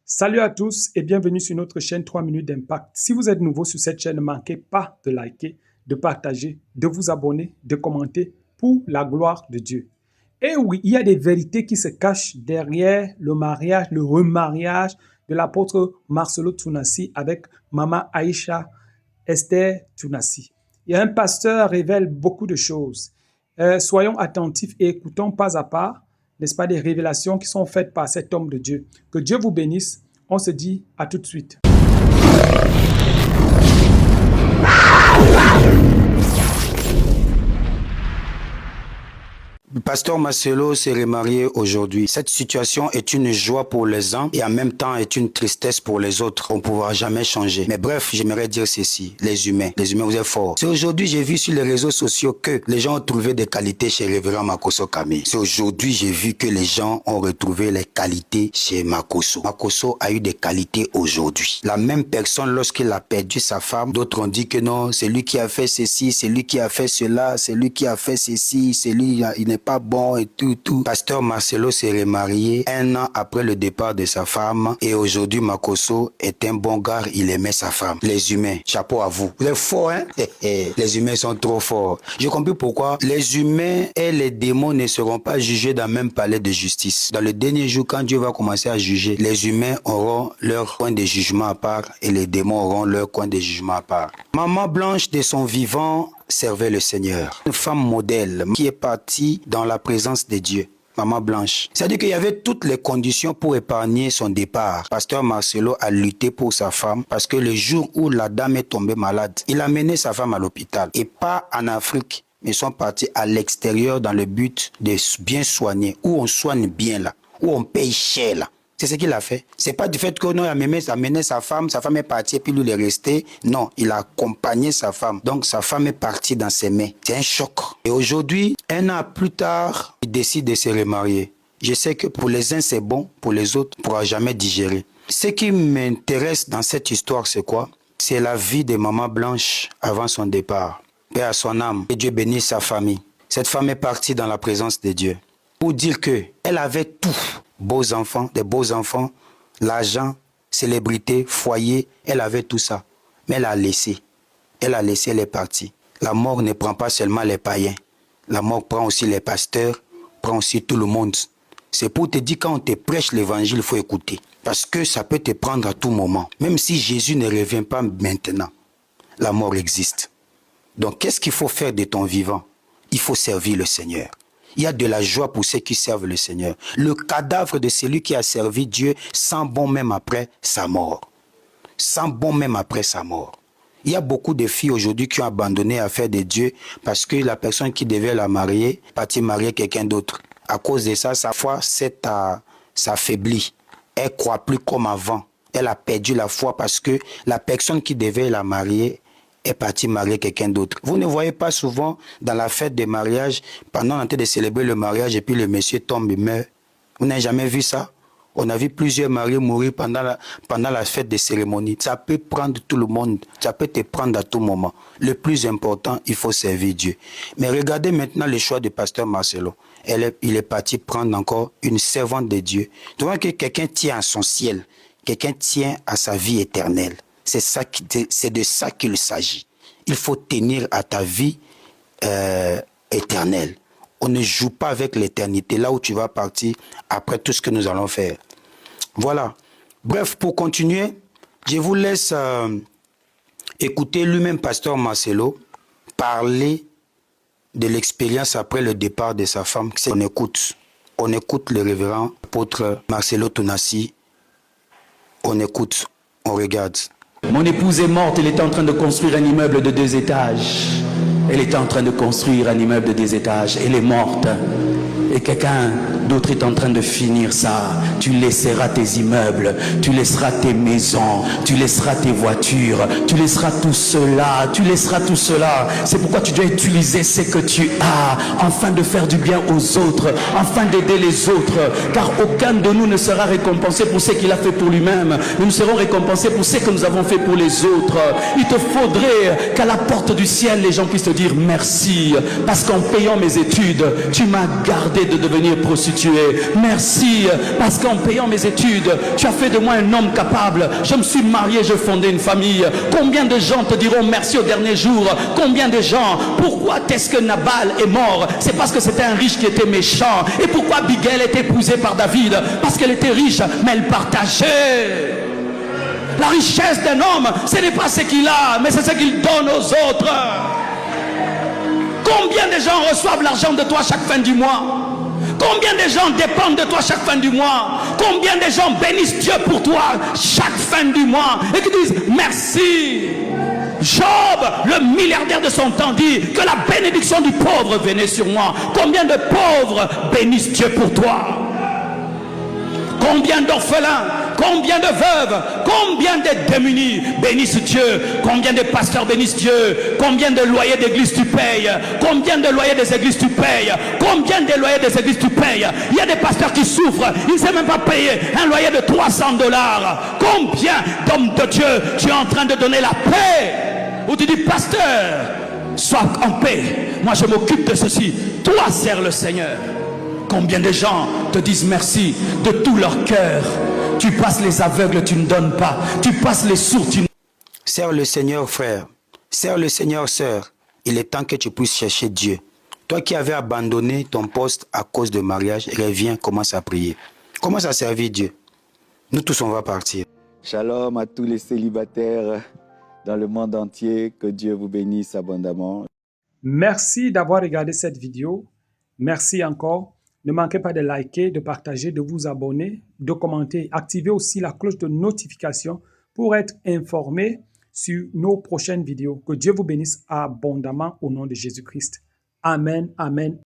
Salut à tous et bienvenue sur notre chaîne 3 minutes d'impact. Si vous êtes nouveau sur cette chaîne, ne manquez pas de liker, de partager, de vous abonner, de commenter pour la gloire de Dieu. Et oui, il y a des vérités qui se cachent derrière le mariage, le remariage de l'apôtre Marcelo Tounassi avec Maman Aïcha Esther Tounassi. Et un pasteur révèle beaucoup de choses. Soyons attentifs et écoutons pas à pas, n'est-ce pas, des révélations qui sont faites par cet homme de Dieu. Que Dieu vous bénisse. On se dit à tout de suite. Pasteur Marcelo s'est remarié aujourd'hui. Cette situation est une joie pour les uns et en même temps est une tristesse pour les autres. On ne pourra jamais changer. Mais bref, j'aimerais dire ceci. Les humains, vous êtes forts. C'est aujourd'hui, j'ai vu sur les réseaux sociaux que les gens ont trouvé des qualités chez Révérend Makosso Camille. C'est aujourd'hui, j'ai vu que les gens ont retrouvé les qualités chez Makosso. Makosso a eu des qualités aujourd'hui. La même personne, lorsqu'il a perdu sa femme, d'autres ont dit que non, c'est lui qui a fait ceci, c'est lui qui a fait cela, c'est lui qui a fait ceci, c'est lui, il n'est pas bon et tout. Pasteur Marcelo s'est remarié 1 an après le départ de sa femme et aujourd'hui Makosso est un bon gars, il aimait sa femme. Les humains, chapeau à vous. Vous êtes forts, hein? Les humains sont trop forts. J'ai compris pourquoi les humains et les démons ne seront pas jugés dans le même palais de justice. Dans le dernier jour, quand Dieu va commencer à juger, les humains auront leur coin de jugement à part et les démons auront leur coin de jugement à part. Maman Blanche de son vivant servait le Seigneur. Une femme modèle qui est partie dans la présence de Dieu. Maman Blanche. C'est-à-dire qu'il y avait toutes les conditions pour épargner son départ. Pasteur Marcelo a lutté pour sa femme parce que le jour où la dame est tombée malade, il a mené sa femme à l'hôpital. Et pas en Afrique, mais ils sont partis à l'extérieur dans le but de bien soigner. Où on soigne bien là. Où on paye cher là. C'est ce qu'il a fait. C'est pas du fait que non, il a mené sa femme est partie et puis lui il est resté. Non, il a accompagné sa femme. Donc sa femme est partie dans ses mains. C'est un choc. Et aujourd'hui, 1 an plus tard, il décide de se remarier. Je sais que pour les uns c'est bon, pour les autres, on ne pourra jamais digérer. Ce qui m'intéresse dans cette histoire, c'est quoi? C'est la vie de Maman Blanche avant son départ. Paix à son âme. Que Dieu bénisse sa famille. Cette femme est partie dans la présence de Dieu. Pour dire qu'elle avait tout. Des beaux enfants, l'argent, célébrité, foyer, elle avait tout ça. Mais elle a laissé, elle est partie. La mort ne prend pas seulement les païens. La mort prend aussi les pasteurs, prend aussi tout le monde. C'est pour te dire, quand on te prêche l'évangile, il faut écouter. Parce que ça peut te prendre à tout moment. Même si Jésus ne revient pas maintenant, la mort existe. Donc, qu'est-ce qu'il faut faire de ton vivant? Il faut servir le Seigneur. Il y a de la joie pour ceux qui servent le Seigneur. Le cadavre de celui qui a servi Dieu sent bon même après sa mort. Sent bon même après sa mort. Il y a beaucoup de filles aujourd'hui qui ont abandonné l'affaire de Dieu parce que la personne qui devait la marier est partie marier quelqu'un d'autre. À cause de ça, sa foi s'affaiblit. Elle ne croit plus comme avant. Elle a perdu la foi parce que la personne qui devait la marier est parti marier quelqu'un d'autre. Vous ne voyez pas souvent dans la fête de mariage, pendant qu'on est de célébrer le mariage et puis le monsieur tombe et meurt. Vous n'avez jamais vu ça? On a vu plusieurs mariés mourir pendant la fête de cérémonie. Ça peut prendre tout le monde, ça peut te prendre à tout moment. Le plus important, il faut servir Dieu. Mais regardez maintenant le choix du pasteur Marcelo. Il est parti prendre encore une servante de Dieu. Tu vois que quelqu'un tient à son ciel, quelqu'un tient à sa vie éternelle. C'est de ça qu'il s'agit. Il faut tenir à ta vie éternelle. On ne joue pas avec l'éternité, là où tu vas partir après tout ce que nous allons faire. Voilà. Bref, pour continuer, je vous laisse écouter lui-même, pasteur Marcelo, parler de l'expérience après le départ de sa femme. On écoute le révérend apôtre Marcelo Tounassi. On écoute, on regarde. Mon épouse est morte, elle était en train de construire un immeuble de 2 étages. Elle était en train de construire un immeuble de 2 étages. Elle est morte. Et quelqu'un d'autre est en train de finir ça. Tu laisseras tes immeubles, tu laisseras tes maisons, tu laisseras tes voitures, tu laisseras tout cela, C'est pourquoi tu dois utiliser ce que tu as, afin de faire du bien aux autres, afin d'aider les autres. Car aucun de nous ne sera récompensé pour ce qu'il a fait pour lui-même. Nous serons récompensés pour ce que nous avons fait pour les autres. Il te faudrait qu'à la porte du ciel, les gens puissent te dire merci. Parce qu'en payant mes études, tu m'as gardé arrêté de devenir prostituée. Merci parce qu'en payant mes études, tu as fait de moi un homme capable. Je me suis marié, je fondais une famille. Combien de gens te diront merci au dernier jour? Combien de gens? Pourquoi est-ce que Nabal est mort? C'est parce que c'était un riche qui était méchant. Et pourquoi Abigail était épousée par David? Parce qu'elle était riche, mais elle partageait. La richesse d'un homme, ce n'est pas ce qu'il a, mais c'est ce qu'il donne aux autres. Combien de gens reçoivent l'argent de toi chaque fin du mois? Combien de gens dépendent de toi chaque fin du mois? Combien de gens bénissent Dieu pour toi chaque fin du mois et qui disent merci? Job, le milliardaire de son temps, dit que la bénédiction du pauvre venait sur moi. Combien de pauvres bénissent Dieu pour toi? Combien d'orphelins, combien de veuves, combien de démunis bénissent Dieu? Combien de pasteurs bénissent Dieu? Combien de loyers d'église tu payes? Combien de loyers des églises tu payes? Combien de loyers des églises tu payes? Il y a des pasteurs qui souffrent, ils ne savent même pas payer un loyer de $300. Combien d'hommes de Dieu tu es en train de donner la paix? Ou tu dis, pasteur, sois en paix, moi je m'occupe de ceci, toi sers le Seigneur. Combien de gens te disent merci de tout leur cœur? Tu passes les aveugles, tu ne donnes pas. Tu passes les sourds, tu ne... Sers le Seigneur, frère. Sers le Seigneur, sœur. Il est temps que tu puisses chercher Dieu. Toi qui avais abandonné ton poste à cause de mariage, reviens, commence à prier. Commence à servir Dieu. Nous tous, on va partir. Shalom à tous les célibataires dans le monde entier. Que Dieu vous bénisse abondamment. Merci d'avoir regardé cette vidéo. Merci encore. Ne manquez pas de liker, de partager, de vous abonner, de commenter. Activez aussi la cloche de notification pour être informé sur nos prochaines vidéos. Que Dieu vous bénisse abondamment au nom de Jésus-Christ. Amen, amen.